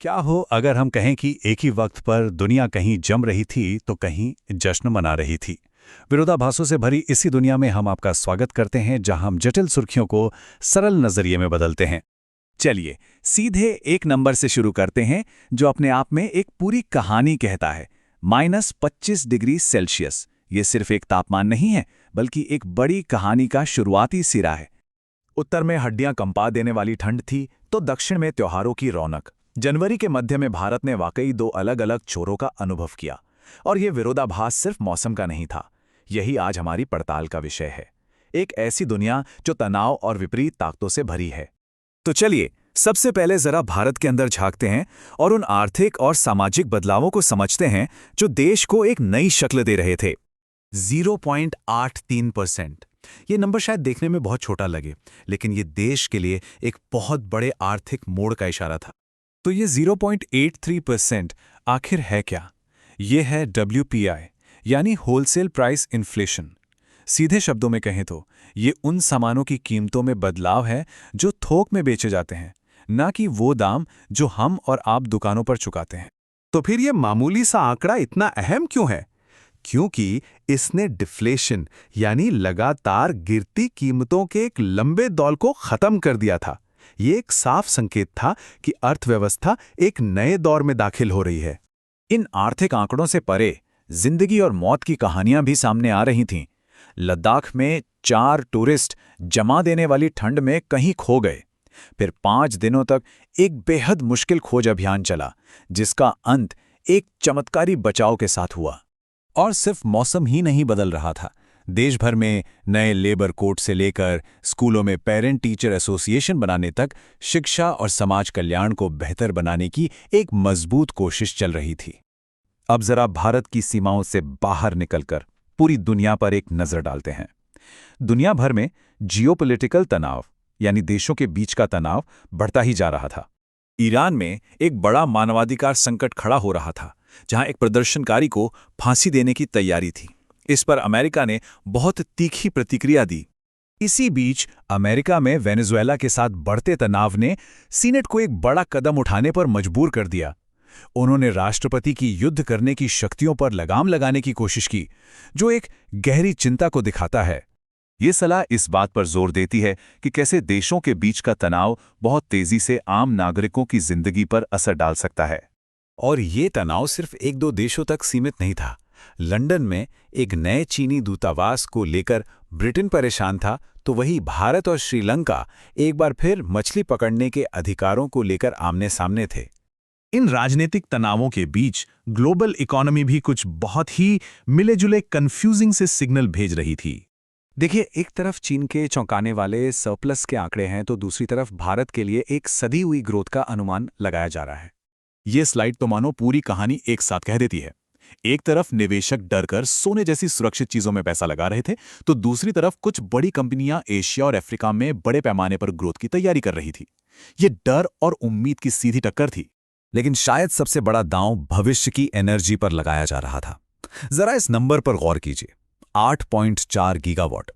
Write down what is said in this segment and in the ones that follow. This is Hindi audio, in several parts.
क्या हो अगर हम कहें कि एक ही वक्त पर दुनिया कहीं जम रही थी तो कहीं जश्न मना रही थी। विरोधाभासों से भरी इसी दुनिया में हम आपका स्वागत करते हैं, जहां हम जटिल सुर्खियों को सरल नजरिए में बदलते हैं। चलिए सीधे एक नंबर से शुरू करते हैं, जो अपने आप में एक पूरी कहानी कहता है। -25 डिग्री सेल्सियस। ये सिर्फ एक तापमान नहीं है, बल्कि एक बड़ी कहानी का शुरुआती सिरा है। उत्तर में हड्डियां कंपा देने वाली ठंड थी, तो दक्षिण में त्योहारों की रौनक। जनवरी के मध्य में भारत ने वाकई दो अलग अलग छोरों का अनुभव किया। और ये विरोधाभास सिर्फ मौसम का नहीं था, यही आज हमारी पड़ताल का विषय है। एक ऐसी दुनिया जो तनाव और विपरीत ताकतों से भरी है। तो चलिए सबसे पहले जरा भारत के अंदर झांकते हैं और उन आर्थिक और सामाजिक बदलावों को समझते हैं जो देश को एक नई शक्ल दे रहे थे। 0.83%। ये नंबर शायद देखने में बहुत छोटा लगे, लेकिन ये देश के लिए एक बहुत बड़े आर्थिक मोड़ का इशारा था। तो ये 0.83% आखिर है क्या? ये है WPI, यानी होलसेल प्राइस इन्फ्लेशन। सीधे शब्दों में कहें तो ये उन सामानों की कीमतों में बदलाव है जो थोक में बेचे जाते हैं, ना कि वो दाम जो हम और आप दुकानों पर चुकाते हैं। तो फिर ये मामूली सा आंकड़ा इतना अहम क्यों है? क्योंकि इसने डिफ्लेशन यानी लगातार गिरती कीमतों के एक लंबे दौर को खत्म कर दिया था। ये एक साफ संकेत था कि अर्थव्यवस्था एक नए दौर में दाखिल हो रही है। इन आर्थिक आंकड़ों से परे जिंदगी और मौत की कहानियां भी सामने आ रही थीं। लद्दाख में 4 टूरिस्ट जमा देने वाली ठंड में कहीं खो गए। फिर 5 दिनों तक एक बेहद मुश्किल खोज अभियान चला, जिसका अंत एक चमत्कारी बचाव के साथ हुआ। और सिर्फ मौसम ही नहीं बदल रहा था। देश भर में नए लेबर कोड से लेकर स्कूलों में पेरेंट टीचर एसोसिएशन बनाने तक शिक्षा और समाज कल्याण को बेहतर बनाने की एक मजबूत कोशिश चल रही थी। अब जरा भारत की सीमाओं से बाहर निकलकर पूरी दुनिया पर एक नजर डालते हैं। दुनिया भर में जियोपॉलिटिकल तनाव, यानी देशों के बीच का तनाव, बढ़ता ही जा रहा था। ईरान में एक बड़ा मानवाधिकार संकट खड़ा हो रहा था, जहां एक प्रदर्शनकारी को फांसी देने की तैयारी थी। इस पर अमेरिका ने बहुत तीखी प्रतिक्रिया दी। इसी बीच अमेरिका में वेनेजुएला के साथ बढ़ते तनाव ने सीनेट को एक बड़ा कदम उठाने पर मजबूर कर दिया। उन्होंने राष्ट्रपति की युद्ध करने की शक्तियों पर लगाम लगाने की कोशिश की, जो एक गहरी चिंता को दिखाता है। ये सलाह इस बात पर जोर देती है कि कैसे देशों के बीच का तनाव बहुत तेजी से आम नागरिकों की जिंदगी पर असर डाल सकता है। और ये तनाव सिर्फ 1-2 देशों तक सीमित नहीं था। लंदन में एक नए चीनी दूतावास को लेकर ब्रिटेन परेशान था, तो वही भारत और श्रीलंका एक बार फिर मछली पकड़ने के अधिकारों को लेकर आमने सामने थे। इन राजनीतिक तनावों के बीच ग्लोबल इकोनॉमी भी कुछ बहुत ही मिले-जुले कंफ्यूजिंग से सिग्नल भेज रही थी। देखिए, एक तरफ चीन के चौंकाने वाले सरप्लस के आंकड़े हैं, तो दूसरी तरफ भारत के लिए एक सदी हुई ग्रोथ का अनुमान लगाया जा रहा है। ये स्लाइड तो मानो पूरी कहानी एक साथ कह देती है। एक तरफ निवेशक डरकर सोने जैसी सुरक्षित चीजों में पैसा लगा रहे थे, तो दूसरी तरफ कुछ बड़ी कंपनियां एशिया और अफ्रीका में बड़े पैमाने पर ग्रोथ की तैयारी कर रही थी। ये डर और उम्मीद की सीधी टक्कर थी। लेकिन शायद सबसे बड़ा दांव भविष्य की एनर्जी पर लगाया जा रहा था। जरा इस नंबर पर गौर कीजिए, 8.4 गीगावाट।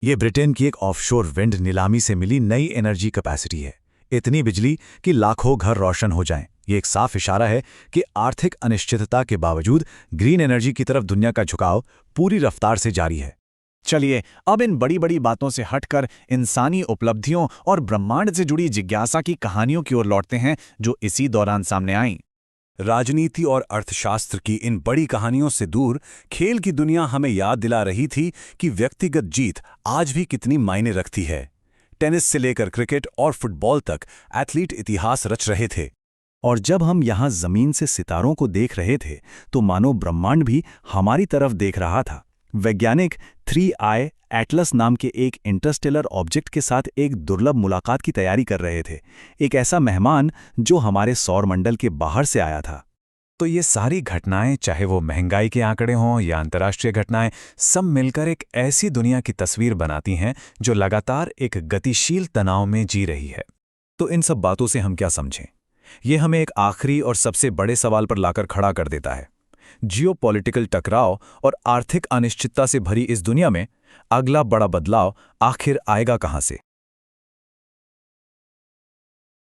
ये ब्रिटेन की एक ऑफशोर विंड नीलामी से मिली नई एनर्जी कैपेसिटी है। इतनी बिजली कि लाखों घर रोशन हो जाएं। ये एक साफ इशारा है कि आर्थिक अनिश्चितता के बावजूद ग्रीन एनर्जी की तरफ दुनिया का झुकाव पूरी रफ्तार से जारी है। चलिए अब इन बड़ी बड़ी बातों से हटकर इंसानी उपलब्धियों और ब्रह्मांड से जुड़ी जिज्ञासा की कहानियों की ओर लौटते हैं, जो इसी दौरान सामने आईं। राजनीति और अर्थशास्त्र की इन बड़ी कहानियों से दूर खेल की दुनिया हमें याद दिला रही थी कि व्यक्तिगत जीत आज भी कितनी मायने रखती है। टेनिस से लेकर क्रिकेट और फुटबॉल तक एथलीट इतिहास रच रहे थे। और जब हम यहाँ जमीन से सितारों को देख रहे थे, तो मानो ब्रह्मांड भी हमारी तरफ देख रहा था। वैज्ञानिक 3I एटलस नाम के एक इंटरस्टेलर ऑब्जेक्ट के साथ एक दुर्लभ मुलाकात की तैयारी कर रहे थे। एक ऐसा मेहमान जो हमारे सौरमंडल के बाहर से आया था। तो ये सारी घटनाएं, चाहे वो महंगाई के आंकड़े हों या अंतर्राष्ट्रीय घटनाएं, सब मिलकर एक ऐसी दुनिया की तस्वीर बनाती हैं जो लगातार एक गतिशील तनाव में जी रही है। तो इन सब बातों से हम क्या समझें? ये हमें एक आखिरी और सबसे बड़े सवाल पर लाकर खड़ा कर देता है। जियोपॉलिटिकल टकराव और आर्थिक अनिश्चितता से भरी इस दुनिया में अगला बड़ा बदलाव आखिर आएगा कहां से?